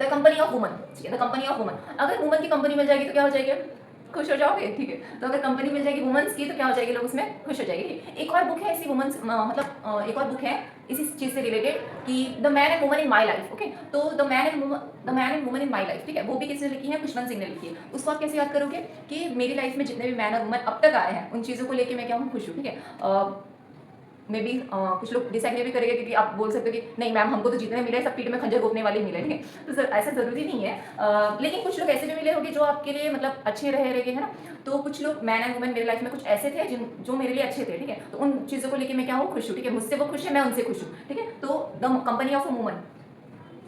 The company of woman, ठीक है, the company of woman. अगर वुमन की कंपनी मिल जाएगी तो क्या हो जाएगी, खुश हो जाओगे, ठीक है। तो अगर कंपनी मिल जाएगी वुमेन्स की तो क्या हो जाएगी, लोग उसमें खुश हो जाएंगे। एक और बुक है इसी वुमेन्स मतलब एक और बुक है इसी चीज से रिलेटेड कि the man and woman in my life, okay. तो the man and woman in my life, ठीक है, वो भी किसने लिखी है, खुशवंत सिंह ने लिखी है। उसको आप कैसे याद करोगे कि मेरी लाइफ में जितने भी मैन और वुमन अब तक आए हैं उन चीजों को लेके मैं क्या हूँ, खुश हूँ, ठीक है। मे बी कुछ लोग डिसएग्री भी करेंगे क्योंकि आप बोल सकते हो कि नहीं मैम हमको तो जितने मिले सब पीठ में खंजर घोपने वाले मिले, ठीक है। तो सर ऐसा जरूरी नहीं है, लेकिन कुछ लोग ऐसे भी मिले होंगे जो आपके लिए मतलब अच्छे रहे है ना। तो कुछ लोग मैन एंड वुमेन मेरी लाइफ में कुछ ऐसे थे जो मेरे लिए अच्छे थे, ठीक है। तो उन चीज़ों को लेकर मैं क्या हूँ, खुश हूँ, ठीक है। मुझसे वो खुश है, मैं उनसे खुश हूँ, ठीक है। तो the company of a woman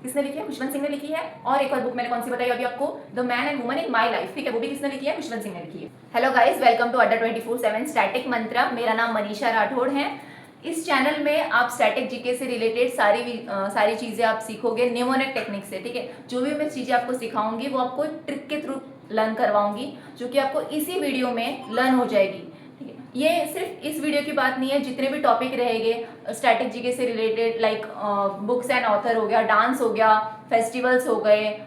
किसने लिखी है, खुशवंत सिंह ने लिखी है। और एक और बुक मैंने कौन सी बताई अभी आपको, the man and woman in my life, ठीक है, वो भी किसने लिखी है, खुशवंत सिंह ने लिखी है। हेलो गाइस, वेलकम टू अड्डा 24/7 स्टैटिक मंत्रा। मेरा नाम मनीषा राठौड़ है। इस चैनल में आप स्टैटिक जीके से रिलेटेड सारी चीजें आप सीखोगे निमोनिक टेक्निक से, ठीक है। जो भी मैं चीजें आपको सिखाऊंगी वो आपको ट्रिक के थ्रू लर्न करवाऊंगी, जो कि आपको इसी वीडियो में लर्न हो जाएगी, ठीक है। ये सिर्फ इस वीडियो की बात नहीं है, जितने भी टॉपिक रहेंगे स्टैटिक जीके से related, like books and author हो गया, डांस हो गया, फेस्टिवल्स हो गए,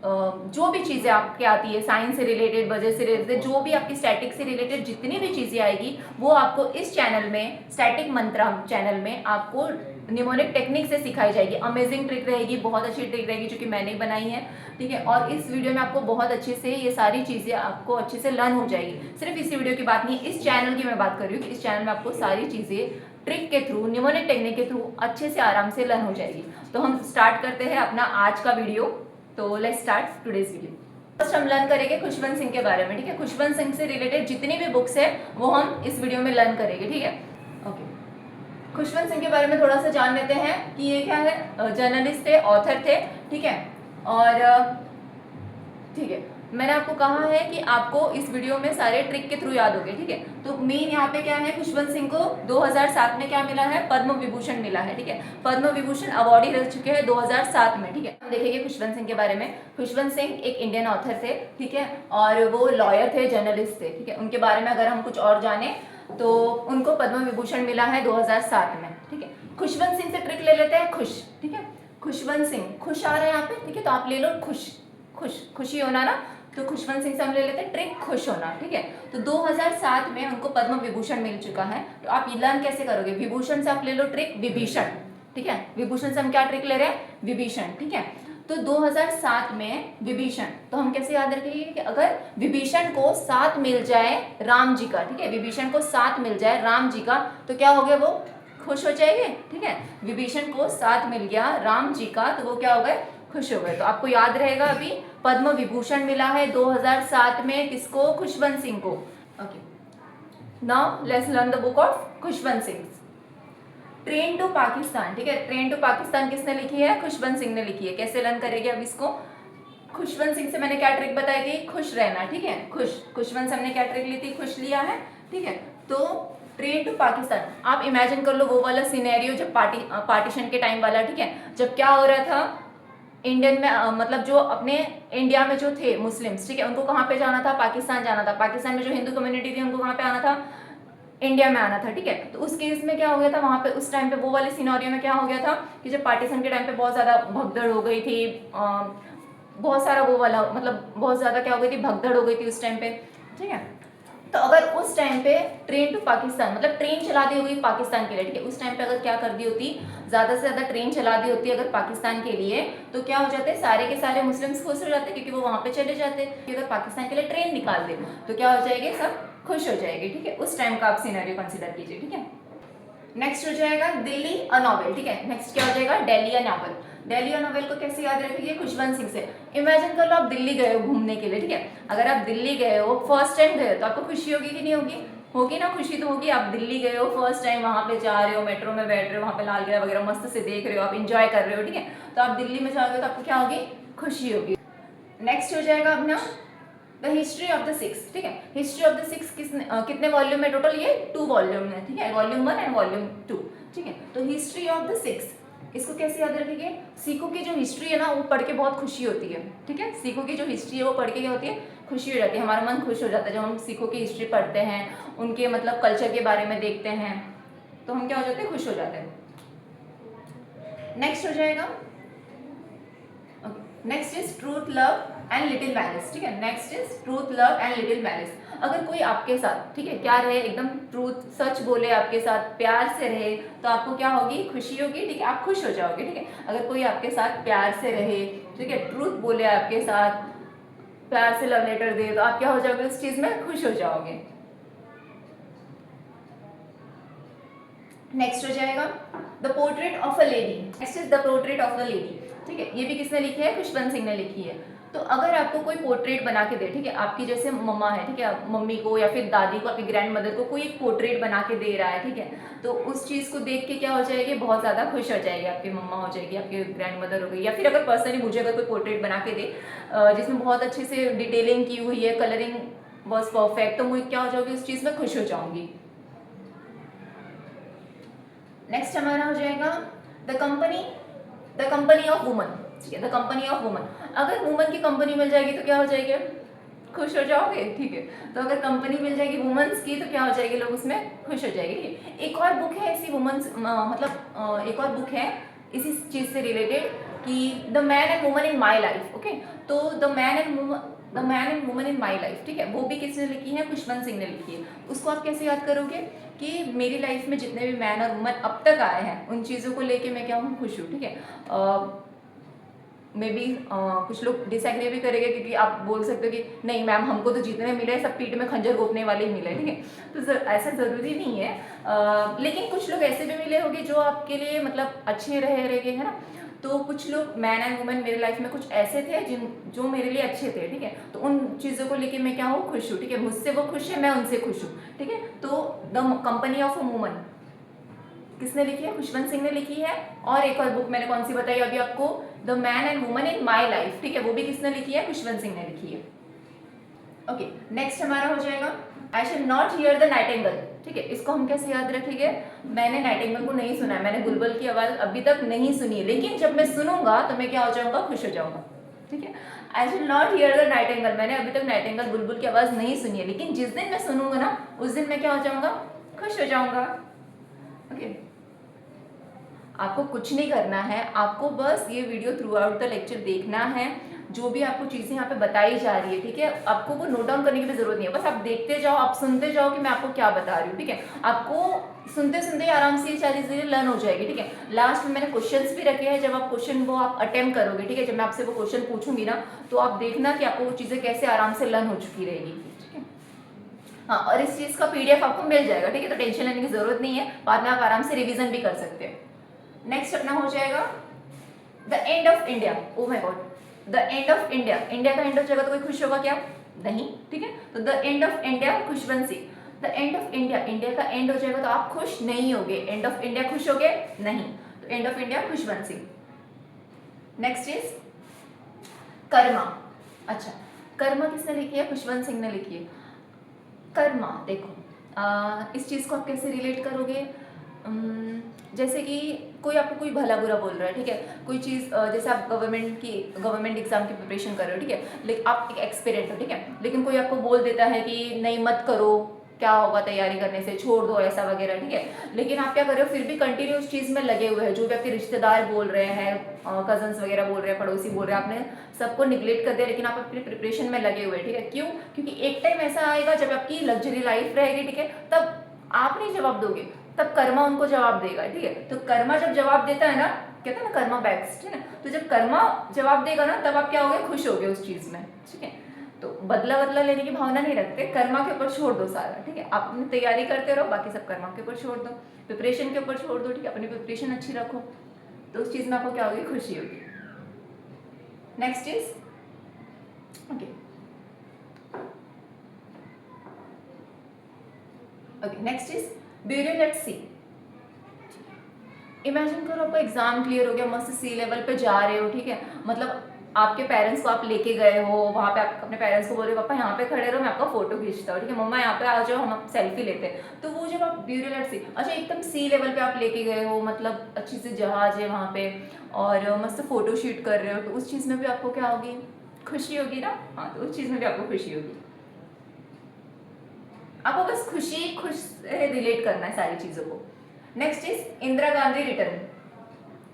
जो भी चीज़ें आपके आती है साइंस से रिलेटेड, बजट से रिलेटेड, जो भी आपकी स्टैटिक से रिलेटेड जितनी भी चीज़ें आएगी वो आपको इस चैनल में, स्टैटिक मंत्रा चैनल में आपको निमोनिक टेक्निक से सिखाई जाएगी। अमेजिंग ट्रिक रहेगी, बहुत अच्छी ट्रिक रहेगी जो कि मैंने बनाई है, ठीक है। और इस वीडियो में आपको बहुत अच्छे से ये सारी चीज़ें आपको अच्छे से लर्न हो जाएगी। सिर्फ इसी वीडियो की बात नहीं, इस चैनल की मैं बात कर रही हूँ कि इस चैनल में आपको सारी चीज़ें ट्रिक के थ्रू, निमोनिक टेक्निक के थ्रू अच्छे से आराम से लर्न हो जाएगी। तो हम स्टार्ट करते हैं अपना आज का वीडियो। तो let's start today's video. First हम लर्न करेंगे खुशवंत सिंह के बारे में, ठीक है। खुशवंत सिंह से रिलेटेड जितनी भी बुक्स है वो हम इस वीडियो में लर्न करेंगे, ठीक है। ओके, खुशवंत सिंह के बारे में थोड़ा सा जान लेते हैं कि ये क्या है, जर्नलिस्ट थे, ऑथर थे, ठीक है। और ठीक है, मैंने आपको कहा है कि आपको इस वीडियो में सारे ट्रिक के थ्रू याद होंगे, ठीक है। तो मेन यहाँ पे क्या है, खुशवंत सिंह को 2007 में क्या मिला है, पद्म विभूषण मिला है, ठीक है। पद्म विभूषण अवार्डी रह चुके हैं 2007 में, ठीक है। हम देखेंगे खुशवंत सिंह के बारे में। खुशवंत सिंह एक इंडियन ऑथर थे, ठीक है, और वो लॉयर थे, जर्नलिस्ट थे, ठीक है। उनके बारे में अगर हम कुछ और जाने तो उनको पद्म विभूषण मिला है 2007 में, ठीक है। खुशवंत सिंह से ट्रिक ले लेते हैं, खुश, ठीक है। खुशवंत सिंह, खुश आ रहे हैं यहाँ पे, ठीक है, तो आप ले लो खुश, खुशी होना ना, तो खुशवंत सिंह से हम ले लेते हैं ट्रिक खुश होना, ठीक है। तो 2007 में उनको पद्म विभूषण मिल चुका है। तो आप ये लर्न कैसे करोगे, विभूषण से आप ले लो ट्रिक विभीषण, ठीक है। विभूषण से हम क्या ट्रिक ले रहे हैं, विभीषण, ठीक है। तो 2007 में विभीषण, तो हम कैसे याद रखेंगे कि अगर विभीषण को साथ मिल जाए राम जी का, ठीक है, विभीषण को साथ मिल जाए राम जी का, तो क्या हो गया, वो खुश हो जाएंगे, ठीक है। विभीषण को साथ मिल गया राम जी का तो वो क्या हो गए, खुश हो गए। तो आपको याद रहेगा अभी पद्म विभूषण मिला है 2007 में किसको, खुशवंत सिंह को। Okay, now let's learn the book of Khushwant Singh. Train to Pakistan, ठीक है। ट्रेन टू पाकिस्तान किसने लिखी है, खुशवंत सिंह ने लिखी है। कैसे लर्न करेंगे अब इसको, खुशवंत सिंह से मैंने क्या ट्रिक बताई थी, खुश रहना, ठीक है, खुश। खुशवंत से हमने क्या ट्रिक ली थी, खुश लिया है, ठीक है। तो ट्रेन टू पाकिस्तान, आप इमेजिन कर लो वो वाला सिनेरियो जब पार्टीशन के टाइम वाला, ठीक है, जब क्या हो रहा था इंडियन में, मतलब जो अपने इंडिया में जो थे मुस्लिम्स, ठीक है, उनको कहाँ पे जाना था, पाकिस्तान जाना था। पाकिस्तान में जो हिंदू कम्युनिटी थी उनको कहाँ पे आना था, इंडिया में आना था, ठीक है। तो उस केस में क्या हो गया था वहाँ पे, उस टाइम पे वो वाले सिनेरियो में क्या हो गया था कि जब पार्टीशन के टाइम पे बहुत ज़्यादा भगदड़ हो गई थी, बहुत सारा वो वाला मतलब बहुत ज़्यादा क्या हो गई थी, भगदड़ हो गई थी उस टाइम पे, ठीक है। तो अगर उस टाइम पे ट्रेन टू पाकिस्तान मतलब ट्रेन चला दी होगी पाकिस्तान के लिए, ठीक है, उस टाइम पे अगर क्या कर दी होती, ज़्यादा से ज़्यादा ट्रेन चला दी होती अगर पाकिस्तान के लिए, तो क्या हो जाते, सारे के सारे मुस्लिम्स खुश हो जाते क्योंकि वो वहाँ पे चले जाते। अगर पाकिस्तान के लिए ट्रेन निकाल दे तो क्या हो जाएंगे, सब खुश हो जाएंगे, ठीक है। उस टाइम का आप सिनेरियो कंसिडर कीजिए, ठीक है। नेक्स्ट हो जाएगा दिल्ली अ नॉवेल, ठीक है। नेक्स्ट क्या हो जाएगा, Delhi a novel. Delhi a novel को कैसे याद रखेंगे, खुशवंत सिंह से। इमेजिन कर लो आप दिल्ली गए हो घूमने के लिए, ठीक है। अगर आप दिल्ली गए हो, फर्स्ट टाइम गए हो, तो आपको खुशी होगी कि नहीं होगी, होगी ना, खुशी तो होगी। आप दिल्ली गए हो, फर्स्ट टाइम वहाँ पे जा रहे हो, मेट्रो में बैठ रहे हो, वहाँ पे लाल किला वगैरह मस्त से देख रहे हो, आप इंजॉय कर रहे हो, ठीक है। तो आप दिल्ली में जाओगे तो आपको क्या होगी, खुशी होगी। नेक्स्ट हो जाएगा अपना the history of the six, ठीक है। हिस्ट्री ऑफ द सिक्स कितने वॉल्यूम में टोटल, ये 2 वॉल्यूम में, ठीक है, वॉल्यूम 1 एंड वॉल्यूम 2, ठीक है। तो हिस्ट्री ऑफ द सिक्स, इसको कैसे याद रखेंगे, सिखों की जो हिस्ट्री है ना वो पढ़ के बहुत खुशी होती है, ठीक है। सिखों की जो हिस्ट्री है वो पढ़ के क्या होती है, खुशी हो जाती है, हमारा मन खुश हो जाता है जब हम सिखों की हिस्ट्री पढ़ते हैं, उनके मतलब कल्चर के बारे में देखते हैं, तो हम क्या हो जाते हैं, खुश हो जाते हैं। नेक्स्ट हो जाएगा next is truth love and little malice, ठीक है। Next is truth love and little malice. अगर कोई आपके साथ, ठीक है, क्या रहे, एकदम ट्रूथ, सच बोले, आपके साथ प्यार से रहे, तो आपको क्या होगी, खुशी होगी, ठीक है, आप खुश हो जाओगे, ठीक है। अगर कोई आपके साथ प्यार से रहे, ठीक है, ट्रूथ बोले आपके साथ, प्यार से लव लेटर दे, तो आप क्या हो जाओगे, उस चीज में खुश हो जाओगे। नेक्स्ट हो जाएगा the portrait of a lady. Next is the portrait of a lady, ठीक है। ये भी किसने लिखी है, खुशवंत सिंह ने लिखी है। तो अगर आपको कोई पोर्ट्रेट बना के दे, ठीक है, आपकी जैसे मम्मा है, ठीक है, मम्मी को या फिर दादी को, आपकी ग्रैंड मदर को कोई एक पोर्ट्रेट बना के दे रहा है, ठीक है, तो उस चीज को देख के क्या हो जाएगी, बहुत ज्यादा खुश हो जाएगी, आपकी मम्मा हो जाएगी, आपकी ग्रैंड मदर हो गई, या फिर अगर पर्सनली मुझे अगर कोई पोर्ट्रेट बना के दे जिसमें बहुत अच्छे से डिटेलिंग की हुई है, कलरिंग वॉज परफेक्ट, तो मुझे क्या हो जाऊंगी, उस चीज में खुश हो जाऊंगी। नेक्स्ट हमारा हो जाएगा द कंपनी ऑफ वुमन, ठीक है, द कंपनी ऑफ वुमन। अगर वुमन की कंपनी मिल जाएगी तो क्या हो जाएगी, खुश हो जाओगे, ठीक है। तो अगर कंपनी मिल जाएगी वुमेन्स की तो क्या हो जाएगी, लोग उसमें खुश हो जाएंगे, ठीक है। एक और बुक है ऐसी वुमेन्स, मतलब एक और बुक है इसी चीज से रिलेटेड कि the man and woman in my life, okay. तो the man and woman in my life, ठीक है, वो भी किसने लिखी है, खुशवंत सिंह ने लिखी है। उसको आप कैसे याद करोगे कि मेरी लाइफ में जितने भी मैन और वुमन अब तक आए हैं उन चीज़ों को लेके मैं क्या हूँ, खुश हूँ, ठीक है। मे बी कुछ लोग डिसएग्री भी करेंगे, क्योंकि आप बोल सकते हो कि नहीं मैम, हमको तो जितने मिले सब पीठ में खंजर घोपने वाले ही मिले, ठीक है। तो ऐसा ज़रूरी नहीं है, लेकिन कुछ लोग ऐसे भी मिले होंगे जो आपके लिए मतलब अच्छे रहेंगे, है ना। तो कुछ लोग मैन एंड वुमेन मेरी लाइफ में कुछ ऐसे थे जो मेरे लिए अच्छे थे, ठीक है। तो उन चीज़ों को लेके मैं क्या हूँ, खुश हूँ, ठीक है। मुझसे वो खुश है, मैं उनसे खुश हूँ, ठीक है। तो the company of a woman किसने लिखी है, खुशवंत सिंह ने लिखी है। और एक और बुक मैंने कौन सी बताई अभी आपको, the man and woman in my life, ठीक है, वो भी किसने लिखी है, खुशवंत सिंह ने लिखी है। ओके, नेक्स्ट हमारा हो जाएगा I shall not hear the nightingale, ठीक है। इसको हम कैसे याद रखेंगे, मैंने नाइटिंगेल को नहीं सुना है, मैंने बुलबुल की आवाज अभी तक नहीं सुनी है, लेकिन जब मैं सुनूंगा तो मैं क्या हो जाऊंगा, खुश हो जाऊंगा, ठीक है। I shall not hear the nightingale, मैंने अभी तक नाइटिंगेल बुलबुल की आवाज नहीं सुनी है, लेकिन जिस दिन मैं सुनूंगा ना उस दिन मैं क्या हो जाऊंगा, खुश हो जाऊंगा। ओके, आपको कुछ नहीं करना है, आपको बस ये video through out the lecture देखना है, जो भी आपको चीज़ें यहाँ पे बताई जा रही है, ठीक है। आपको वो नोट डाउन करने की भी जरूरत नहीं है, बस आप देखते जाओ, आप सुनते जाओ कि मैं आपको क्या बता रही हूँ, ठीक है। आपको सुनते सुनते आराम से ये सारी चीज़ें लर्न हो जाएगी, ठीक है। लास्ट में मैंने क्वेश्चंस भी रखे हैं, जब आप क्वेश्चन वो आप अटेम्प्ट करोगे, ठीक है, जब मैं आपसे वो क्वेश्चन पूछूंगी ना, तो आप देखना कि आपको वो चीज़ें कैसे आराम से लर्न हो चुकी रहेगी, ठीक है। हाँ, और इस चीज़ का PDF आपको मिल जाएगा, ठीक है, तो टेंशन लेने की जरूरत नहीं है, बाद में आप आराम से रिविजन भी कर सकते हैं। नेक्स्ट अपना हो जाएगा the end of India. Oh my God, the end of India, India का एंड हो जाएगा तो कोई खुश होगा क्या, नहीं, ठीक है। तो the end of India, Khushwant Singh. The end of India, India का एंड हो जाएगा तो आप खुश नहीं होगे, एंड ऑफ इंडिया खुश होगे नहीं, तो end of India, Khushwant Singh. Next is Karma. अच्छा, कर्मा किसने लिखी है, खुशवंत सिंह ने लिखी है। कर्मा देखो, इस चीज़ को आप कैसे रिलेट करोगे, जैसे कि कोई आपको कोई भला बुरा बोल रहा है, ठीक है, कोई चीज़ जैसे आप गवर्नमेंट एग्जाम की प्रिपरेशन कर रहे हो, ठीक है, लेकिन आप एक एक्सपीरियंट हो, ठीक है, लेकिन कोई आपको बोल देता है कि नहीं मत करो, क्या होगा तैयारी करने से, छोड़ दो ऐसा वगैरह, ठीक है। लेकिन आप क्या कर रहे हो, फिर भी कंटिन्यू उस चीज़ में लगे हुए हैं, जो भी आपके रिश्तेदार बोल रहे हैं, कजन्स वगैरह बोल रहे हैं, पड़ोसी बोल रहे हैं, आपने सबको निगलेक्ट कर दिया, लेकिन आप अपनी प्रिपरेशन में लगे हुए हैं, ठीक है। क्यों, क्योंकि एक टाइम ऐसा आएगा जब आपकी लग्जरी लाइफ रहेगी, ठीक है, तब आप नहीं जवाब दोगे, तब कर्मा उनको जवाब देगा, ठीक है। तो कर्मा जब जवाब देता है ना, कहते हैं ना कर्मा बैक्स, ठीक है ना, तो जब कर्मा जवाब देगा ना तब आप क्या होगे, खुश होगे उस चीज में, ठीक है। तो बदला लेने की भावना नहीं रखते, कर्मा के ऊपर छोड़ दो सारा, ठीक है। आप अपनी तैयारी करते रहो, बाकी सब कर्मा के ऊपर छोड़ दो, प्रिपरेशन के ऊपर छोड़ दो, ठीक है, अपनी प्रिपरेशन अच्छी रखो, तो उस चीज में आपको क्या होगी, खुशी होगी। Next is okay, next is bureau let's see. Imagine करो आपका एग्जाम क्लियर हो गया, मस्त C लेवल पे जा रहे हो, ठीक है, मतलब आपके पेरेंट्स को आप लेके गए हो वहाँ पे, आप अपने पेरेंट्स को बोल रहे हो पापा यहाँ पे खड़े रहो, मैं आपका फोटो खींचता हूँ, ठीक है, मम्मा यहाँ पे आ जाओ, हम सेल्फी लेते हैं। तो वो जब आप ब्यूरो लेट्स सी, अच्छा एकदम C लेवल पे आप लेके गए हो, मतलब अच्छी सी जहाज है वहाँ पे, और मस्त फोटो शूट कर रहे हो, तो उस चीज़ में भी आपको क्या होगी, खुशी होगी ना। हाँ, तो उस चीज़ में भी आपको खुशी होगी। आपको बस खुश रिलेट करना है सारी चीज़ों को। Next is Indira Gandhi return.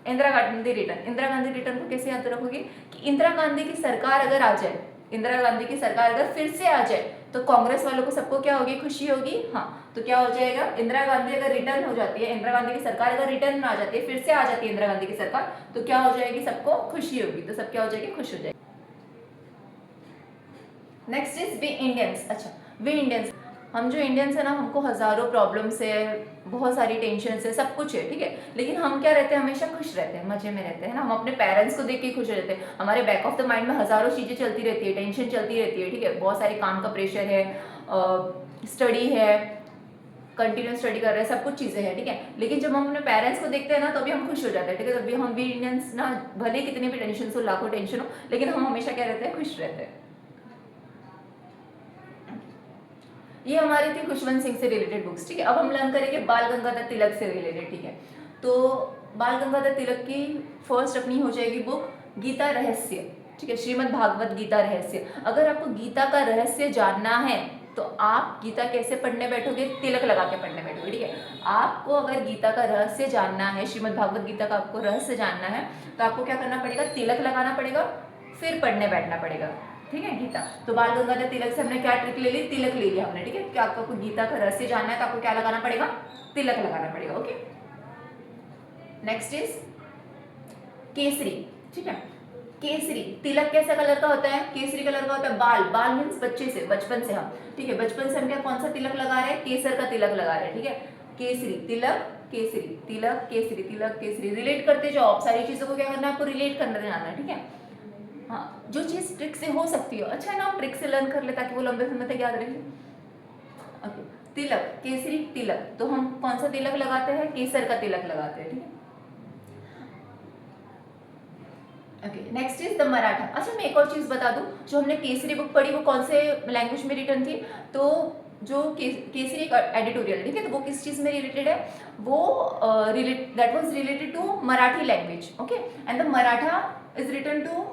Indira Gandhi return. Indira Gandhi return को कैसे याद रखोगे कि इंदिरा गांधी की सरकार अगर आ जाए, इंदिरा गांधी की सरकार अगर फिर से आ जाए तो कांग्रेस वालों को सबको क्या होगी, खुशी होगी। हाँ, तो क्या हो जाएगा, इंदिरा गांधी अगर रिटर्न हो जाती है, इंदिरा गांधी की सरकार अगर रिटर्न में आ जाती है, फिर से आ जाती है इंदिरा गांधी की सरकार, तो क्या हो जाएगी, सबको खुशी होगी। तो सब क्या हो जाएगी, खुश हो जाएगी। Next is we Indians. अच्छा, वी इंडियंस, हम जो इंडियंस है ना, हमको हजारों प्रॉब्लम्स है, बहुत सारी टेंशन है, सब कुछ है, ठीक है, लेकिन हम क्या रहते हैं, हमेशा खुश रहते हैं, मजे में रहते हैं ना। हम अपने पेरेंट्स को देख के खुश रहते हैं, हमारे बैक ऑफ द माइंड में हजारों चीजें चलती रहती है, टेंशन चलती रहती है, ठीक है, बहुत सारे काम का प्रेशर है, स्टडी है, कंटिन्यूस स्टडी कर रहे हैं, सब कुछ चीजें हैं, ठीक है, लेकिन जब हम अपने पेरेंट्स को देखते हैं ना, तो अभी हम खुश हो जाते हैं, ठीक है। तभी हम भी इंडियंस ना, भले कितनी भी टेंशन हो, लाखों टेंशन हो, लेकिन हम हमेशा क्या रहते हैं, खुश रहते हैं। ये हमारी थी खुशवंत सिंह से रिलेटेड बुक्स, ठीक है। अब हम लर्न करेंगे बाल गंगाधर तिलक से रिलेटेड, ठीक है। तो बाल गंगाधर तिलक की फर्स्ट अपनी हो जाएगी बुक गीता रहस्य, ठीक है, श्रीमद् भागवत गीता रहस्य। अगर आपको गीता का रहस्य जानना है तो आप गीता कैसे पढ़ने बैठोगे, तिलक लगा के पढ़ने बैठोगे, ठीक है। आपको अगर गीता का रहस्य जानना है, श्रीमद् भागवत गीता का आपको रहस्य जानना है, तो आपको क्या करना पड़ेगा, तिलक लगाना पड़ेगा, फिर पढ़ने बैठना पड़ेगा, ठीक है, गीता। तो बाल गंगाधर तिलक से हमने क्या ट्रिक ले ली, तिलक ले लिया हमने, ठीक है। कि आपको गीता का रहस्य जानना है तो आपको क्या लगाना पड़ेगा, तिलक लगाना पड़ेगा, ओके। नेक्स्ट इज केसरी, ठीक है। केसरी तिलक कैसा कलर का होता है, केसरी कलर का होता है। बाल, बाल मीन्स बच्चे से, बचपन से हम, ठीक है, बचपन से हम क्या कौन सा तिलक लगा रहे हैं, केसर का तिलक लगा रहे हैं, ठीक है। केसरी तिलक, केसरी तिलक, केसरी तिलक, केसरी। रिलेट करते जाओ, आप सारी चीजों को क्या करना है, आपको रिलेट करना जाना है, ठीक है। हाँ, जो चीज ट्रिक से हो सकती है, अच्छा है ना, हम ट्रिक से लर्न कर ले ताकि वो लंबे समय तक याद रहे। ओके, तिलक, केसरी तिलक, तो हम कौन सा तिलक लगाते हैं, केसर का तिलक लगाते हैं, ठीक है। Okay, next is the Maratha. अच्छा, मैं एक और चीज बता दूं, जो हमने केसरी बुक पढ़ी वो कौन से लैंग्वेज में रिटर्न थी, तो जो केसरी एडिटोरियल, ठीक है, तो वो किस चीज में रिलेटेड है, वो that was related to Marathi language, okay, and the Maratha is written to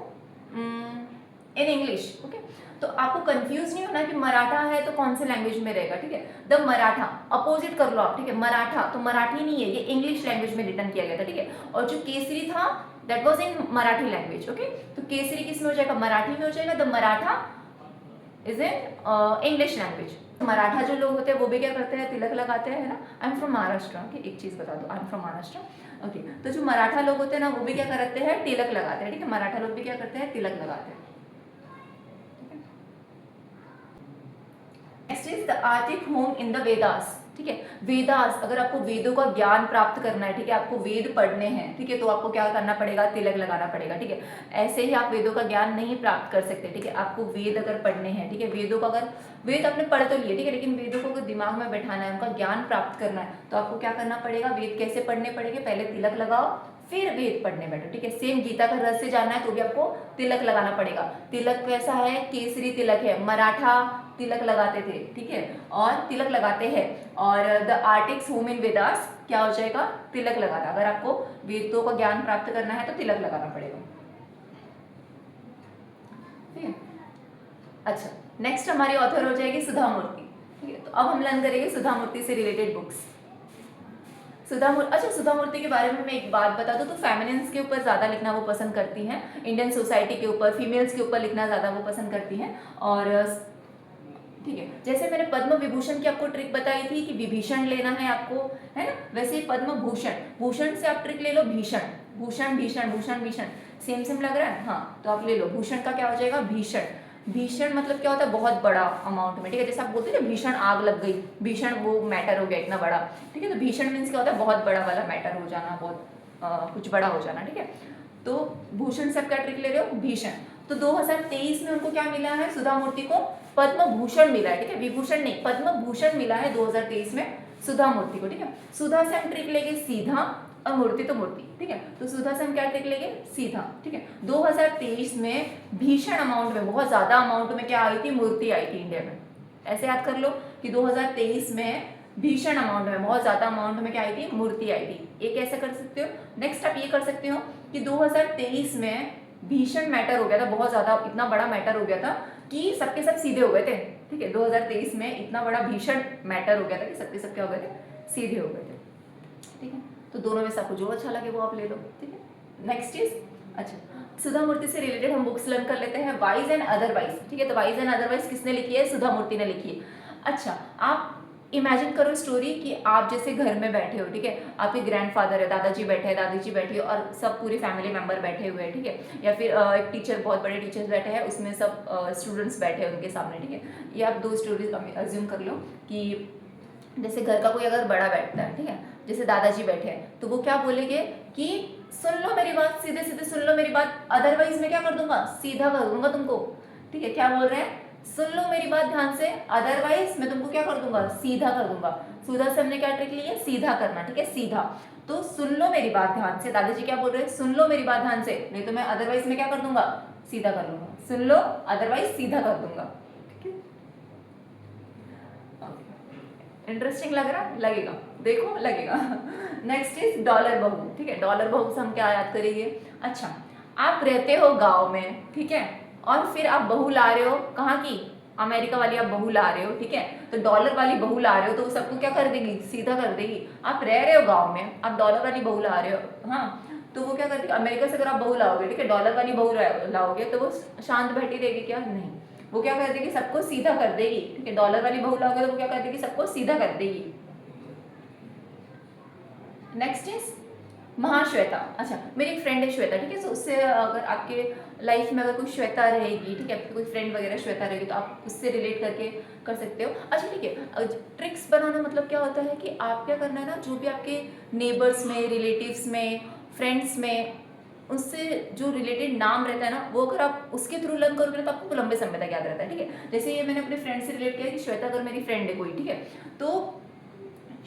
in English, okay. तो आपको कंफ्यूज नहीं होना कि मराठा है तो कौन से लैंग्वेज में रहेगा, ठीक है। द मराठा, अपोजिट कर लो आप, ठीक है, मराठा तो मराठी नहीं है, ये इंग्लिश लैंग्वेज में रिटर्न किया गया था, ठीक है। और जो केसरी था that was in Marathi language, okay. तो केसरी किस में हो जाएगा, मराठी में हो जाएगा। The Maratha is in English language. Maratha जो लोग होते हैं वो भी क्या करते हैं, तिलक लगाते हैं, है ना। I am from Maharashtra, okay, एक चीज बता दो, I am from Maharashtra, okay. तो जो मराठा लोग होते हैं ना, वो भी क्या करते हैं, तिलक लगाते हैं, ठीक है। मराठा लोग भी क्या करते हैं, तिलक लगाते हैं। Next is the Arctic home in the Vedas, ठीक है। वेदास, अगर आपको वेदों का ज्ञान प्राप्त करना है, ठीक है, आपको वेद पढ़ने हैं, ठीक है, तो आपको क्या करना पड़ेगा, तिलक लगाना पड़ेगा, ठीक है। ऐसे ही आप वेदों का ज्ञान नहीं प्राप्त कर सकते, ठीक है। आपको वेद अगर पढ़ने हैं, ठीक है, वेदों का अगर वेद आपने पढ़ तो लिए, ठीक है, लेकिन वेदों को अगर दिमाग में बैठाना है, उनका ज्ञान प्राप्त करना है, तो आपको क्या करना पड़ेगा, वेद कैसे पढ़ने पड़ेंगे, पहले तिलक लगाओ फिर वेद पढ़ने बैठो, ठीक है। सेम गीता का रहस्य जानना है तो भी आपको तिलक लगाना पड़ेगा। तिलक कैसा है, केसरी तिलक है, मराठा तिलक लगाते थे, ठीक है, और तिलक लगाते हैं। और द आर्टिक्स होम इन वेदास क्या हो जाएगा, तिलक लगाना। अगर आपको वेदों का ज्ञान प्राप्त करना है तो तिलक लगाना पड़ेगा, ठीक है। अच्छा, नेक्स्ट हमारी ऑथर हो जाएगी सुधा मूर्ति, ठीक है। तो अब हम लर्न करेंगे सुधा मूर्ति से रिलेटेड बुक्स। अच्छा, सुधा मूर्ति के बारे में मैं एक बात बता दूं, तो फेमिनिन्स के ऊपर ज़्यादा लिखना वो पसंद करती हैं, इंडियन सोसाइटी के ऊपर, फीमेल्स के ऊपर लिखना ज़्यादा वो पसंद करती हैं। और ठीक है, जैसे मैंने पद्म विभूषण की आपको ट्रिक बताई थी कि विभीषण लेना है आपको, है ना, वैसे ही पद्म भूषण, भूषण से आप ट्रिक ले लो, भीषण, भूषण भीषण, भूषण भीषण, सेम सेम लग रहा है, हाँ, तो आप ले लो भूषण का क्या हो जाएगा, भीषण। भीषण मतलब क्या होता है, बहुत बड़ा अमाउंट में, ठीक है, जैसे आप बोलते हैं ना भीषण आग लग गई, भीषण वो मैटर हो गया इतना बड़ा, ठीक है। तो भीषण मीन्स क्या होता है, बहुत बड़ा वाला मैटर हो जाना, बहुत कुछ बड़ा हो जाना, ठीक है। तो भूषण से आप क्या ट्रिक ले रहे हो, भीषण। तो 2023 में उनको क्या मिला है, सुधा मूर्ति को पद्म भूषण मिला है, ठीक है, विभूषण नहीं, पद्म भूषण मिला है 2023 में सुधा मूर्ति को, ठीक है। सुधा से हम ट्रिक लेंगे सीधा, और मूर्ति तो मूर्ति, ठीक है। तो सुधा से हम क्या ट्रिक लेंगे, सीधा, ठीक है। 2023 में भीषण अमाउंट में, बहुत ज्यादा अमाउंट में क्या आई थी, मूर्ति आई थी इंडिया में। ऐसे याद कर लो कि 2023 में भीषण अमाउंट में, बहुत ज्यादा अमाउंट में क्या आई थी, मूर्ति आई थी। एक ऐसे कर सकते हो। नेक्स्ट आप ये कर सकते हो कि 2023 में भीषण मैटर हो गया था, बहुत ज्यादा, इतना बड़ा मैटर हो गया था कि सबके सब सीधे हो गए थे, ठीक है। 2023 में इतना बड़ा भीषण मैटर हो गया था कि सबके सब क्या हो गए थे, सीधे हो गए थे, ठीक है। तो दोनों में से आपको जो अच्छा लगे वो आप ले लो, ठीक है। नेक्स्ट इज, अच्छा, सुधा मूर्ति से रिलेटेड हम बुक्स लर्न कर लेते हैं, वाइज एंड अदरवाइज, ठीक है। तो वाइज एंड अदरवाइज किसने लिखी है? सुधा मूर्ति ने लिखी है। अच्छा, आप इमेजिन करो स्टोरी कि आप जैसे घर में बैठे हो, ठीक है, आपके ग्रैंडफादर है, दादाजी बैठे हैं, दादी जी बैठी है और सब पूरी फैमिली मेंबर बैठे हुए हैं, ठीक है, या फिर एक टीचर, बहुत बड़े टीचर्स बैठे हैं, उसमें सब स्टूडेंट्स बैठे हैं उनके सामने, ठीक है। ये आप दो स्टोरीज अज्यूम कर लो कि जैसे घर का कोई अगर बड़ा बैठता है, ठीक है, जैसे दादाजी बैठे हैं, तो वो क्या बोलेंगे कि सुन लो मेरी बात, सीधे सीधे सुन लो मेरी बात, अदरवाइज मैं क्या कर दूंगा? सीधा कर दूंगा तुमको, ठीक है। क्या बोल रहे हैं? सुन लो मेरी बात ध्यान से, अदरवाइज मैं तुमको क्या कर दूंगा? सीधा कर दूंगा। सीधा से हमने क्या ट्रिक ली है? सीधा करना, ठीक है, सीधा। तो सुन लो मेरी बात ध्यान से, दादाजी क्या बोल रहे हैं? सुन लो मेरी बात ध्यान से, नहीं तो मैं अदरवाइज में क्या कर दूंगा? सीधा कर दूंगा। सुन लो, अदरवाइज सीधा कर दूंगा। इंटरेस्टिंग लग रहा? लगेगा, देखो लगेगा। नेक्स्ट इज डॉलर बहू, ठीक है। डॉलर बहू से हम क्या याद करेंगे? अच्छा, आप रहते हो गांव में, ठीक है, और फिर आप बहू ला रहे हो, कहाँ की? अमेरिका वाली आप बहू ला रहे हो, ठीक है। तो डॉलर वाली बहू ला रहे हो तो वो सबको क्या कर देगी? सीधा कर देगी। आप रह रहे हो गाँव में, आप डॉलर वाली बहू ला रहे हो, हाँ, तो वो क्या करती है? अमेरिका से अगर आप बहू लाओगे, ठीक है, डॉलर वाली बहू लाओगे तो वो शांत बैठी रहेगी क्या? नहीं, वो क्या कर देगी? सबको सीधा कर देगी, ठीक है। डॉलर वाली बहू लाओगे तो वो क्या कर देगी? सबको सीधा कर देगी। Next is Mahashweta. अच्छा, मेरी एक फ्रेंड है श्वेता, ठीक है, तो उससे अगर आपके लाइफ में अगर कोई श्वेता रहेगी, ठीक है, आपकी कोई फ्रेंड वगैरह श्वेता रहेगी तो आप उससे रिलेट करके कर सकते हो। अच्छा, ठीक है, ट्रिक्स बनाना मतलब क्या होता है कि आप क्या करना है ना, जो भी आपके नेबर्स में, रिलेटिव्स में, फ्रेंड्स में, उससे जो रिलेटेड नाम रहता है ना, वो अगर आप उसके थ्रू लर्न करोगे तो आपको लंबे समय तक याद रहता है, ठीक है। जैसे ये मैंने अपने फ्रेंड से रिलेट किया कि श्वेता अगर मेरी फ्रेंड है कोई, ठीक है, तो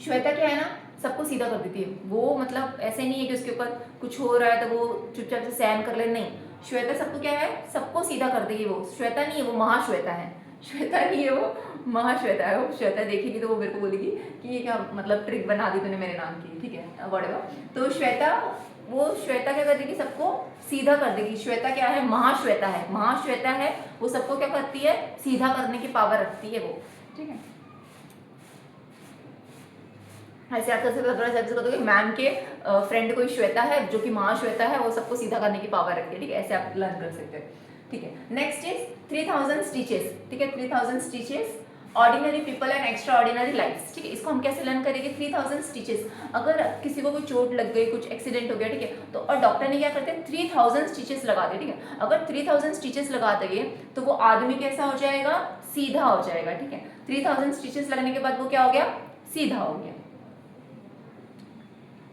श्वेता क्या है ना, सबको सीधा कर देती है। वो मतलब ऐसे नहीं है कि उसके ऊपर कुछ हो रहा है तो वो चुपचाप से सहन कर ले, नहीं, श्वेता सबको क्या है? सबको सीधा कर देगी। वो श्वेता नहीं है, वो महाश्वेता है। श्वेता नहीं है, वो महाश्वेता है। वो श्वेता देखेगी तो वो मेरे को बोलेगी कि ये क्या मतलब ट्रिक बना दी तूने मेरे नाम की, ठीक है, व्हाटएवर। तो श्वेता, वो श्वेता क्या कर देगी? सबको सीधा कर देगी। श्वेता क्या है? महाश्वेता है। महाश्वेता है, वो सबको क्या करती है? सीधा करने की पावर रखती है वो, ठीक है। ऐसे आप कर सकते हो कि मैम के फ्रेंड कोई श्वेता है जो कि महाश्वेता है, वो सबको सीधा करने की पावर रखती है, ठीक है। ऐसे आप लर्न कर सकते हैं, ठीक है। नेक्स्ट इज 3000 स्टिचेस, ठीक है। 3000 stitches, ordinary people and extraordinary lifes, ठीक है। इसको हम कैसे लर्न करेंगे? 3000 स्टिचेस, अगर किसी को कोई चोट लग गई, कुछ एक्सीडेंट हो गया, ठीक है, तो और डॉक्टर ने क्या करते हैं? 3000 स्टिचेस लगा दिए, ठीक है। अगर 3000 स्टिचेस लगा देंगे तो वो आदमी कैसा हो जाएगा? सीधा हो जाएगा, ठीक है। 3000 स्टिचेस लगने के बाद वो क्या हो गया? सीधा हो गया।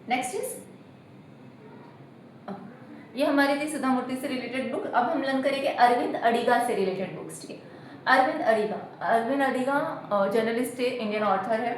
नेक्स्ट इज, ये हमारी थी सुधा मूर्ति से रिलेटेड बुक। अब हम लर्न करेंगे अरविंद अडिगा से रिलेटेड बुक्स, ठीक है। अरविंद अडिगा, अरविंद अडिगा जर्नलिस्ट है, इंडियन ऑथर है।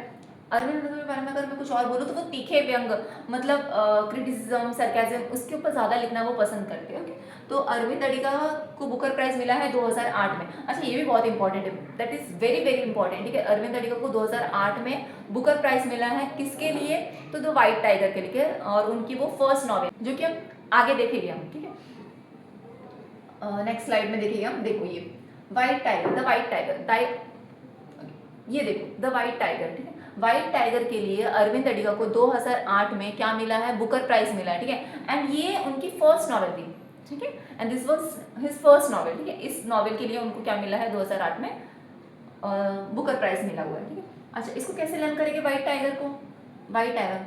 अरविंद अडिगा के बारे में अगर मैं कुछ और बोलूँ तो वो तीखे व्यंग, मतलब क्रिटिसिज्म, सरकाज़म, उसके ऊपर ज़्यादा लिखना वो पसंद करते हैं, ओके। तो अरविंद अडिगा को बुकर प्राइज मिला है 2008 में। अच्छा, ये भी बहुत इंपॉर्टेंट है, that is very very important, ठीक है। अरविंद अडिगा को 2008 में बुकर प्राइज मिला है, किसके लिए? तो द व्हाइट टाइगर के लिए, और उनकी वो फर्स्ट नॉवेल जो कि हम आगे देखेंगे हम, ठीक है। नेक्स्ट स्लाइड में देखेंगे हम, देखो ये white tiger, the white tiger, ये देखो द व्हाइट टाइगर, ठीक है। व्हाइट टाइगर के लिए अरविंद अडिगा को 2008 में क्या मिला है? बुकर प्राइज मिला है, ठीक है। एंड ये उनकी फर्स्ट नॉवेल थी, ठीक है, and this was his first novel, ठीक है। इस नॉवेल के लिए उनको क्या मिला है? 2008 में बुकर प्राइज मिला हुआ है, ठीक है। अच्छा, इसको कैसे लर्न करेंगे व्हाइट टाइगर को? व्हाइट टाइगर,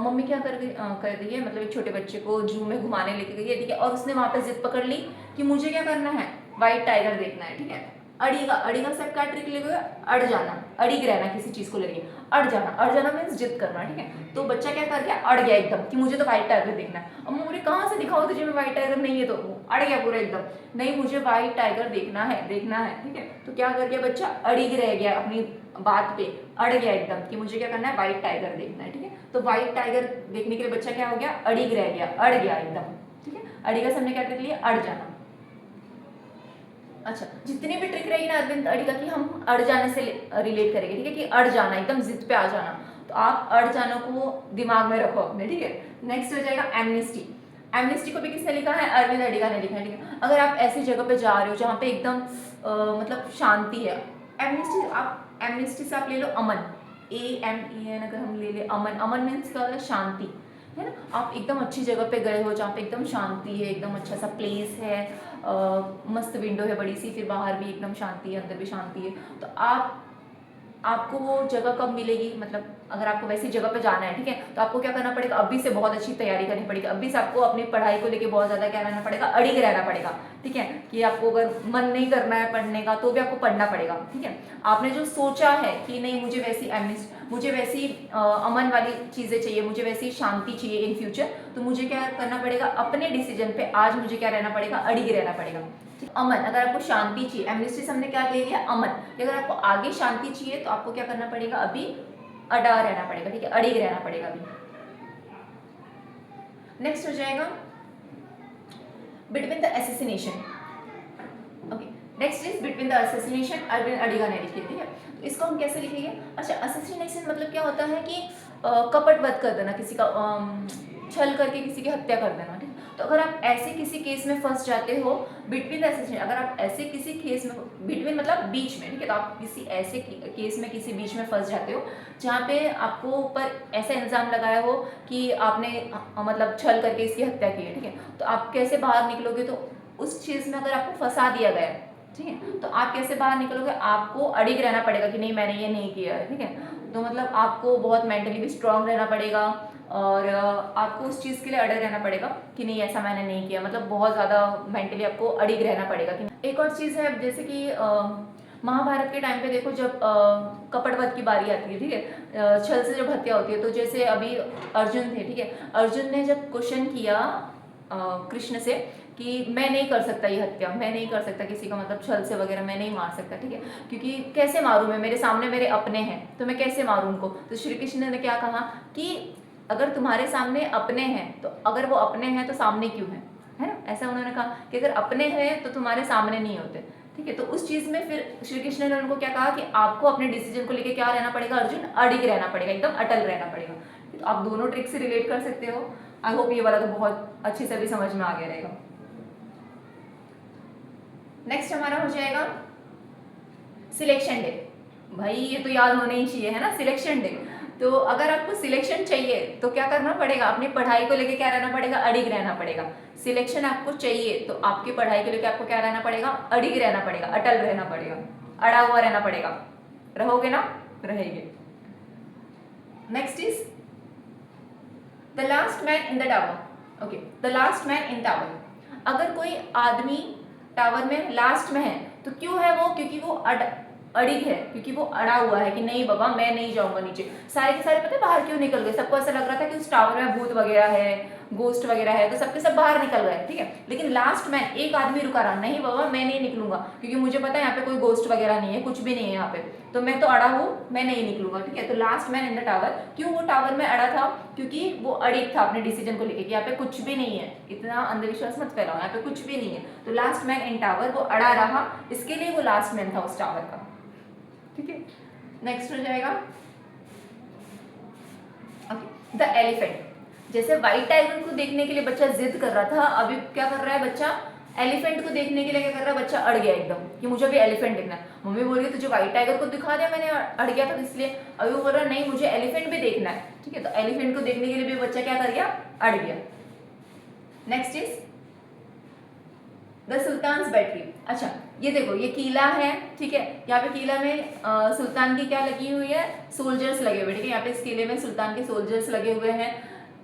मम्मी क्या कर रही है, मतलब एक छोटे बच्चे को जू में घुमाने लेके गई है, ठीक है, और उसने वहां पे जिद पकड़ ली कि मुझे क्या करना है? व्हाइट टाइगर देखना है, ठीक है। अड़ीगा, अड़ीगा से क्या ट्रिक लेके अड़ जाना, अड़ीग रहना किसी चीज को लेके, अड़ जाना मीन्स जिद करना, ठीक है। तो बच्चा क्या कर गया? अड़ गया एकदम कि मुझे तो व्हाइट टाइगर देखना है। अब मुझे कहाँ से दिखाओ तुझे में व्हाइट टाइगर नहीं है, तो अड़ गया पूरा एकदम, नहीं मुझे व्हाइट टाइगर देखना है, देखना है, ठीक है। तो क्या कर गया बच्चा? अड़ीग रह गया अपनी बात पे, अड़ गया एकदम कि मुझे क्या करना है? व्हाइट टाइगर देखना है, ठीक है। तो व्हाइट टाइगर देखने के लिए बच्चा क्या हो गया? अड़ीग रह गया, अड़ गया एकदम, ठीक है। अड़ीगा से हमने क्या ट्रिक लिया? अड़ जाना। अच्छा, जितनी भी ट्रिक रहेगी ना अरविंद अडिगा की, हम अड़ जाने से रिलेट करेंगे, ठीक है, कि अड़ जाना, एकदम जिद पे आ जाना। तो आप अड़ जाना को दिमाग में रखो अपने, ठीक है। नेक्स्ट हो जाएगा एमनेस्टी। एमनेस्टी को भी किसने लिखा है? अरविंद अडिगा ने लिखा है, ठीक है। अगर आप ऐसी जगह पे जा रहे हो जहाँ पे एकदम मतलब शांति है, एमनेस्टी से आप ले लो अमन, AMEN अगर हम ले ले, अमन, अमन मीन्स क्या होता है, शांति, है ना। आप एकदम अच्छी जगह पे गए हो जहाँ पे एकदम शांति है, एकदम अच्छा सा प्लेस है, मस्त विंडो है बड़ी सी, फिर बाहर भी एकदम शांति है, अंदर भी शांति है, तो आपको वो जगह कब मिलेगी, मतलब अगर आपको वैसी जगह पे जाना है, ठीक है, तो आपको क्या करना पड़ेगा, अभी से बहुत अच्छी तैयारी करनी पड़ेगी, अभी से आपको अपनी पढ़ाई को लेके बहुत ज़्यादा क्या रहना पड़ेगा, अड़िग रहना पड़ेगा, ठीक है, कि आपको अगर मन नहीं करना है पढ़ने का तो भी आपको पढ़ना पड़ेगा, ठीक है। आपने जो सोचा है कि नहीं मुझे वैसी मुझे वैसी अमन वाली चीज़ें चाहिए, मुझे वैसी शांति चाहिए इन फ्यूचर, तो मुझे क्या करना पड़ेगा, अपने डिसीजन पे आज मुझे क्या रहना पड़ेगा, अड़िग रहना पड़ेगा। अमन, अगर आपको शांति चाहिए, एमनिस्ट्री से हमने क्या ले लिया, अमन, कि अगर आपको आगे शांति चाहिए तो आपको क्या करना पड़ेगा, अभी अड़ा रहना पड़ेगा, ठीक है, अड़िग रहना पड़ेगा अभी। नेक्स्ट हो जाएगा between the assassination, okay, next is between the assassination, Arvind Adiga ने लिखी, ठीक है, तो इसको हम कैसे लिखेंगे। अच्छा, असैसिनेशन मतलब क्या होता है कि कपटवध कर देना, किसी का छल करके किसी की हत्या कर देना, ठीक। तो अगर आप ऐसे किसी केस में फंस जाते हो, बिटवीन द असैसिनेशन, अगर आप ऐसे किसी केस में, बिटवीन मतलब बीच में, ठीक है, तो आप किसी ऐसे केस में किसी बीच में फंस जाते हो जहाँ पे आपको ऊपर ऐसा इल्ज़ाम लगाया हो कि आपने मतलब छल करके इसकी हत्या की है, ठीक है, तो आप कैसे बाहर निकलोगे, तो उस चीज़ में अगर आपको फंसा दिया गया है, ठीक है, तो आप कैसे बाहर निकलोगे, आपको अड़िग रहना पड़ेगा कि नहीं मैंने ये नहीं किया है, ठीक है, तो मतलब आपको बहुत मेंटली भी स्ट्रांग रहना पड़ेगा और आपको उस चीज़ के लिए अड़े रहना पड़ेगा कि नहीं ऐसा मैंने नहीं किया, मतलब बहुत ज़्यादा मेंटली आपको अड़िग रहना पड़ेगा कि नहीं। एक और चीज़ है, जैसे कि महाभारत के टाइम पे देखो, जब कपटवध की बारी आती है, ठीक है, छल से जब हत्या होती है, तो जैसे अभी अर्जुन थे, ठीक है, अर्जुन ने जब क्वेश्चन किया कृष्ण से कि मैं नहीं कर सकता ये हत्या, मैं नहीं कर सकता किसी का मतलब छल से वगैरह मैं नहीं मार सकता, ठीक है, क्योंकि कैसे मारूं मैं, मेरे सामने मेरे अपने हैं तो मैं कैसे मारूं उनको। तो श्री कृष्ण ने क्या कहा कि अगर तुम्हारे सामने अपने हैं तो अगर वो अपने हैं तो सामने क्यों है ना, ऐसा उन्होंने कहा कि अगर अपने हैं तो तुम्हारे सामने नहीं होते, ठीक है। तो उस चीज़ में फिर श्री कृष्ण ने उनको क्या कहा कि आपको अपने डिसीजन को लेके क्या रहना पड़ेगा, अर्जुन, अड़िग रहना पड़ेगा, एकदम अटल रहना पड़ेगा। तो आप दोनों ट्रिक से रिलेट कर सकते हो। आई होप ये वाला तो बहुत अच्छे से भी समझ में आ गया रहेगा। नेक्स्ट हमारा हो जाएगा सिलेक्शन डे। भाई ये तो याद होना ही चाहिए, है ना, सिलेक्शन डे। तो अगर आपको सिलेक्शन चाहिए तो क्या करना पड़ेगा, अपनी पढ़ाई को लेके क्या रहना पड़ेगा, अड़िग रहना पड़ेगा। सिलेक्शन आपको चाहिए तो आपकी पढ़ाई को लेके आपको क्या रहना पड़ेगा, अड़िग रहना पड़ेगा, अटल रहना पड़ेगा, अड़ा हुआ रहना पड़ेगा। रहोगे ना, रहेंगे। Next is the last man in the tower. Okay, the last man in tower. अगर कोई आदमी टावर में लास्ट में है तो क्यों है वो, क्योंकि वो अड़िग है, क्योंकि वो अड़ा हुआ है कि नहीं बाबा मैं नहीं जाऊंगा नीचे। सारे के सारे पता है बाहर क्यों निकल गए, सबको ऐसा लग रहा था कि उस टावर में भूत वगैरह है, गोस्ट वगैरह है, तो सबके सब बाहर निकल गए, ठीक है। लेकिन लास्ट मैन, एक आदमी रुका रहा, नहीं बाबा मैं नहीं निकलूंगा, क्योंकि मुझे पता है यहाँ पे कोई गोस्ट वगैरह नहीं है, कुछ भी नहीं है यहाँ पे, तो मैं तो अड़ा हूँ, मैं नहीं निकलूंगा, ठीक है। तो last man in the tower, क्यों वो टावर में अड़ा था, क्योंकि वो अड़िग था अपने डिसीजन को लेके कि यहाँ पे कुछ भी नहीं है। इतना अंधविश्वास मत फैलाओ, यहाँ पे कुछ भी नहीं है। तो लास्ट मैन इन टावर, वो अड़ा रहा, इसके लिए वो लास्ट मैन था उस टावर का, ठीक है। नेक्स्ट हो जाएगा ओके, द एलिफेंट। जैसे व्हाइट टाइगर को देखने के लिए बच्चा जिद कर रहा था, अभी क्या कर रहा है बच्चा, एलिफेंट को देखने के लिए क्या कर रहा है बच्चा, अड़ गया एकदम कि मुझे भी एलिफेंट देखना है। मम्मी बोल रही तुझे व्हाइट टाइगर को दिखा दिया मैंने, अड़ गया था तो इसलिए। अभी वो बोल रहा नहीं मुझे एलिफेंट भी देखना है, ठीक है। तो एलिफेंट को देखने के लिए भी बच्चा क्या कर गया, अड़ गया। Next is the sultan's battery. अच्छा ये देखो, ये किला है, ठीक है, यहाँ पे किला में सुल्तान की क्या लगी हुई है, सोल्जर्स लगे हुए, ठीक है। यहाँ पे इस किले में सुल्तान के सोल्जर्स लगे हुए हैं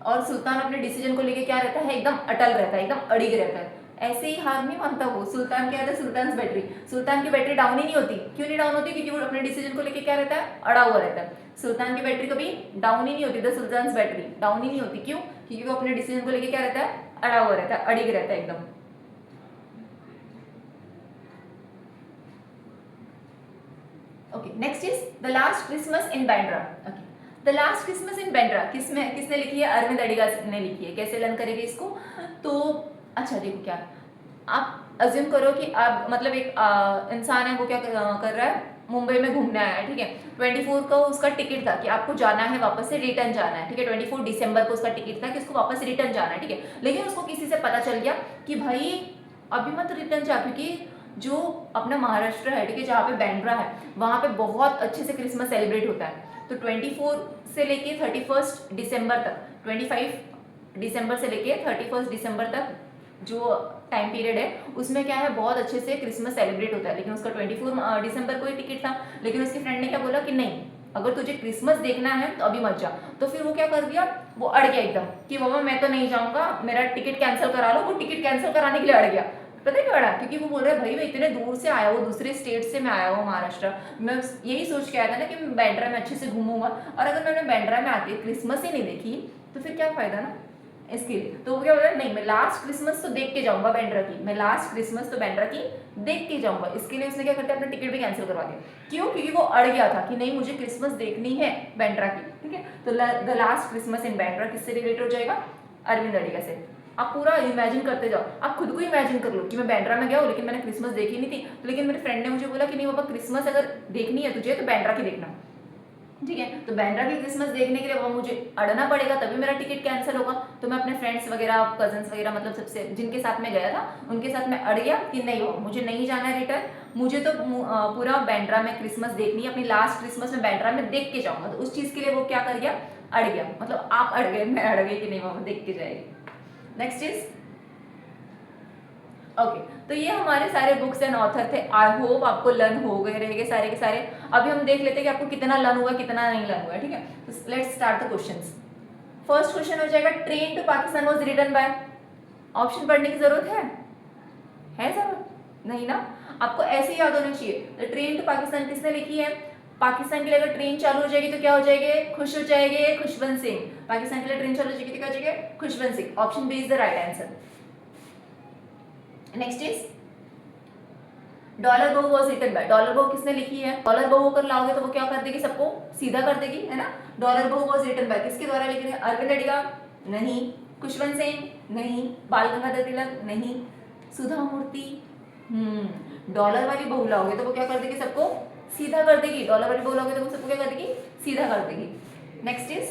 और सुल्तान अपने डिसीजन को लेके क्या रहता है, एकदम अटल रहता है, एकदम अड़िग रहता है, ऐसे ही हार नहीं मानता वो। सुल्तान क्या रहता है, सुल्तान बैटरी, सुल्तान की बैटरी डाउन ही नहीं होती। क्यों नहीं डाउन होती, क्योंकि वो अपने डिसीजन को लेके क्या रहता है, अड़ा हुआ रहता है। सुल्तान की बैटरी कभी डाउन ही नहीं होती, द सुल्तान बैटरी डाउन ही नहीं होती। क्यों, क्योंकि वो अपने डिसीजन को लेके क्या रहता है, अड़ा हुआ रहता है, अड़िग रहता है एकदम। Okay, next is the last Christmas in Bandra. Okay, the last Christmas इन बैंड्रा किसने लिखी है, अरविंद अडिगा ने लिखी है। कैसे लर्न करेंगे इसको, तो अच्छा देखो, क्या आप अज्यूम करो कि आप मतलब एक इंसान है, वो क्या कर रहा है, मुंबई में घूमने आया है, ठीक है। 24 को उसका टिकट था कि आपको जाना है, वापस से रिटर्न जाना है, ठीक है। 24 दिसंबर को उसका टिकट था कि उसको वापस रिटर्न जाना है, ठीक है। लेकिन उसको किसी से पता चल गया कि भाई अभी मत रिटर्न जा, क्योंकि जो अपना महाराष्ट्र है, ठीक है, जहाँ पे बैंड्रा है, वहाँ पे बहुत अच्छे से क्रिसमस सेलिब्रेट होता है। तो 24 से लेके 31 दिसंबर तक, 25 दिसंबर से लेके 31 दिसंबर तक जो टाइम पीरियड है उसमें क्या है, बहुत अच्छे से क्रिसमस सेलिब्रेट होता है। लेकिन उसका 24 दिसंबर को ही टिकट था, लेकिन उसकी फ्रेंड ने क्या बोला कि नहीं, अगर तुझे क्रिसमस देखना है तो अभी मत जा। तो फिर वो क्या कर दिया, वो अड़ गया एकदम कि बाबा मैं तो नहीं जाऊंगा, मेरा टिकट कैंसिल करा लो। वो टिकट कैंसिल कराने के लिए अड़ गया। पता है क्यों अड़ा? क्योंकि वो बोल रहा है भाई मैं इतने दूर से आया हूँ, दूसरे स्टेट से मैं आया हूँ महाराष्ट्र, मैं यही सोच के आया था ना कि मैं बांद्रा में अच्छे से घूमूंगा, और अगर मैंने बांद्रा में आके क्रिसमस ही नहीं देखी तो फिर क्या फायदा ना इसके लिए। तो वो क्या बोल रहा है, नहीं मैं लास्ट क्रिसमस तो देख के जाऊंगा बांद्रा की, मैं लास्ट क्रिसमस तो बांद्रा की देख के जाऊंगा। इसके लिए उसने क्या करता है, अपना टिकट भी कैंसिल करवा दिया। क्यों? क्योंकि वो अड़ गया था कि नहीं मुझे क्रिसमस देखनी है बांद्रा की, ठीक है। तो द लास्ट क्रिसमस इन बांद्रा किससे रिलेटेड हो जाएगा, अरविंद अडिगा से। आप पूरा इमेजिन करते जाओ, आप खुद को इमेजिन कर लो कि मैं बांद्रा में गया हूँ लेकिन मैंने क्रिसमस देखी नहीं थी, तो लेकिन मेरे फ्रेंड ने मुझे बोला कि नहीं बाबा क्रिसमस अगर देखनी है तुझे तो बांद्रा की देखना, ठीक है। तो बांद्रा की क्रिसमस देखने के लिए वो मुझे अड़ना पड़ेगा, तभी मेरा टिकट कैंसिल होगा। तो मैं अपने फ्रेंड्स वगैरह, कजन्स वगैरह, मतलब सबसे जिनके साथ में गया था उनके साथ में अड़ गया कि नहीं हो, मुझे नहीं जाना है रिटर्न, मुझे तो पूरा बांद्रा में क्रिसमस देखनी है, अपनी लास्ट क्रिसमस में बांद्रा में देख के जाऊंगा। तो उस चीज के लिए वो क्या कर गया, अड़ गया। मतलब आप अड़ गए, मैं अड़ गई कि नहीं वो देख के जाएगी। नेक्स्ट इज ओके, तो ये हमारे सारे बुक्स एंड ऑथर थे। आई होप आपको लर्न हो गए रहेंगे सारे के सारे। अभी हम देख लेते हैं कि आपको कितना लर्न हुआ कितना नहीं लर्न हुआ, ठीक है। तो let's start the questions. First question हो जाएगा, train to Pakistan was written by. Option पढ़ने की जरूरत है जरूरत नहीं ना, आपको ऐसे ही याद होना चाहिए। तो ट्रेन टू पाकिस्तान किसने लिखी है, पाकिस्तान के लिए अगर ट्रेन चालू हो जाएगी तो क्या हो जाएंगे, खुश हो जाएंगे, खुशवंत सिंह। पाकिस्तान के लिए ट्रेन चालू हो जाएगी तो क्या हो जाएंगे, Khushwant Singh. Option B is the right answer. Next is dollar Bahu was written by. Dollar Bahu किसने लिखी है, डॉलर बहु कर लाओगे तो वो क्या कर देगी, सबको सीधा कर देगी, है ना। Dollar Bahu was written bye किसके द्वारा लिखी है, अरविंद अडिगा नहीं, खुशवंत सिंह नहीं, बाल गंगाधर तिलक नहीं, सुधा मूर्ति। डॉलर वाली बहु लाओगे तो वो क्या कर देगी, सबको सीधा कर देगी। डॉलर वाली बहु लाओगे तो वो सबको क्या कर देगी, सीधा कर देगी। Next is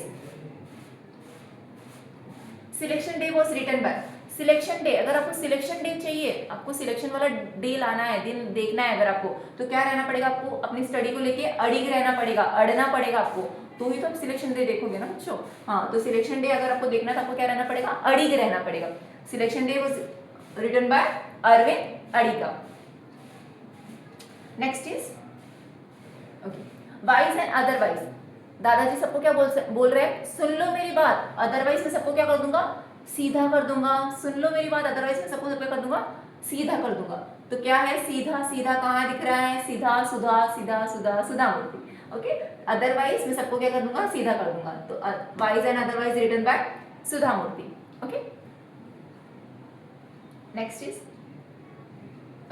selection day was written by. Selection day, अगर आपको सिलेक्शन डे चाहिए, आपको सिलेक्शन वाला डे लाना है, दिन देखना है अगर आपको, तो क्या रहना पड़ेगा, आपको अपनी स्टडी को लेके अड़िग रहना पड़ेगा, अड़ना पड़ेगा आपको, तो ही तो आप सिलेक्शन डे देखोगे ना बच्चों। हाँ, तो सिलेक्शन डे अगर आपको देखना है तो आपको क्या रहना पड़ेगा, अड़िग रहना पड़ेगा। Selection day was written by Arvind Adiga. Next is okay, wise and otherwise. दादाजी सबको क्या बोल रहे हैं, सुन लो मेरी बात, अदरवाइज मैं सबको क्या कर दूंगा, सीधा कर दूंगा। सुन लो मेरी बात, अदरवाइज मैं सबको कर दूंगा, सीधा कर दूंगा। तो क्या है, सीधा, सीधा कहाँ दिख रहा है, सीधा, सुधा, सीधा, सुधा, सुधा मूर्ति। ओके, अदरवाइज मैं सबको क्या कर दूंगा, सीधा कर दूंगा। तो wise and otherwise written by Sudha Murty. Okay, next is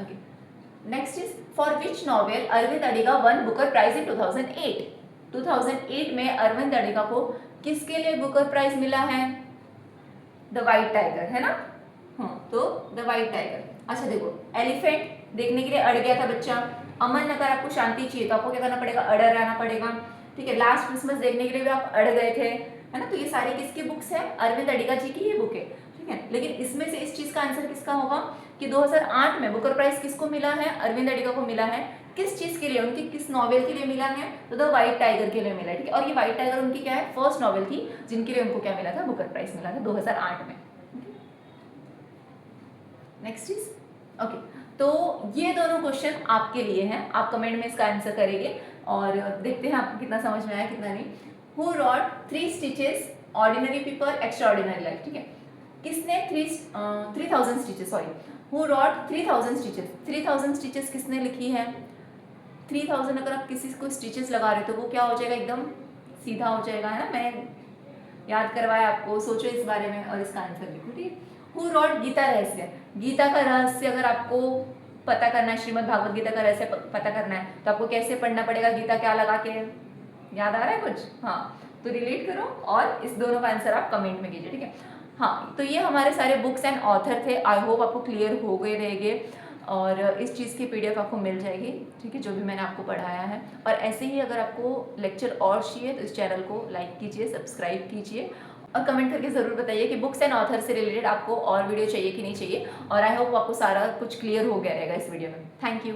okay, next is for which novel Arvind Adiga won Booker prize in 2008। 2008 में अरविंद अडिगा को किसके लिए बुकर प्राइज मिला है, द वाइट टाइगर, है ना। हाँ, तो द वाइट टाइगर। अच्छा देखो, एलिफेंट देखने के लिए अड़ गया था बच्चा। अमन, अगर आपको शांति चाहिए तो आपको क्या करना पड़ेगा, अड़े रहना पड़ेगा, ठीक है। लास्ट क्रिसमस देखने के लिए भी आप अड़ गए थे, है ना। तो ये सारी किसकी बुक्स है, अरविंद अडिगा जी की ये बुक है, ठीक है। लेकिन इसमें से इस चीज का आंसर किसका होगा कि 2008 में बुकर प्राइज किसको मिला है, अरविंद अडिगा को मिला है। किस चीज के लिए, उनकी किस नॉवेल के लिए मिला है, तो द वाइट टाइगर के लिए मिला है, ठीक है। और ये वाइट टाइगर उनकी क्या है, फर्स्ट नॉवेल थी जिनके लिए उनको क्या मिला था, बुकर प्राइज मिला था 2008 में। नेक्स्ट इज ओके, तो ये दोनों क्वेश्चन आपके लिए हैं, आप कमेंट में इसका आंसर करेंगे और देखते हैं आपको कितना समझ में आया कितना नहीं। Who rot 3 stitches ordinary people extraordinary life, ठीक है। किसने 3000 stitches, sorry, who rot 3000 stitches. 3000 stitches किसने लिखी है, 3000 अगर आप किसी को स्टिचेस लगा रहे हो तो वो क्या हो जाएगा, एकदम सीधा हो जाएगा, है ना। मैं याद करवाया आपको, सोचो इस बारे में और इसका आंसर लिखो, ठीक है। हु रॉट गीता रहस्य। गीता का रहस्य अगर आपको पता करना है, श्रीमद् भागवत गीता का रहस्य पता करना है तो आपको कैसे पढ़ना पड़ेगा, गीता क्या लगा के, याद आ रहा है कुछ, हाँ, तो रिलेट करो और इस दोनों का आंसर आप कमेंट में कीजिए, ठीक है। हाँ, तो ये हमारे सारे बुक्स एंड ऑथर थे। आई होप आपको क्लियर हो गए रहेंगे और इस चीज़ की PDF आपको मिल जाएगी, ठीक है, जो भी मैंने आपको पढ़ाया है। और ऐसे ही अगर आपको लेक्चर और चाहिए तो इस चैनल को लाइक कीजिए, सब्सक्राइब कीजिए और कमेंट करके ज़रूर बताइए कि बुक्स एंड ऑथर से रिलेटेड आपको और वीडियो चाहिए कि नहीं चाहिए। और आई होप आपको सारा कुछ क्लियर हो गया रहेगा इस वीडियो में। Thank you.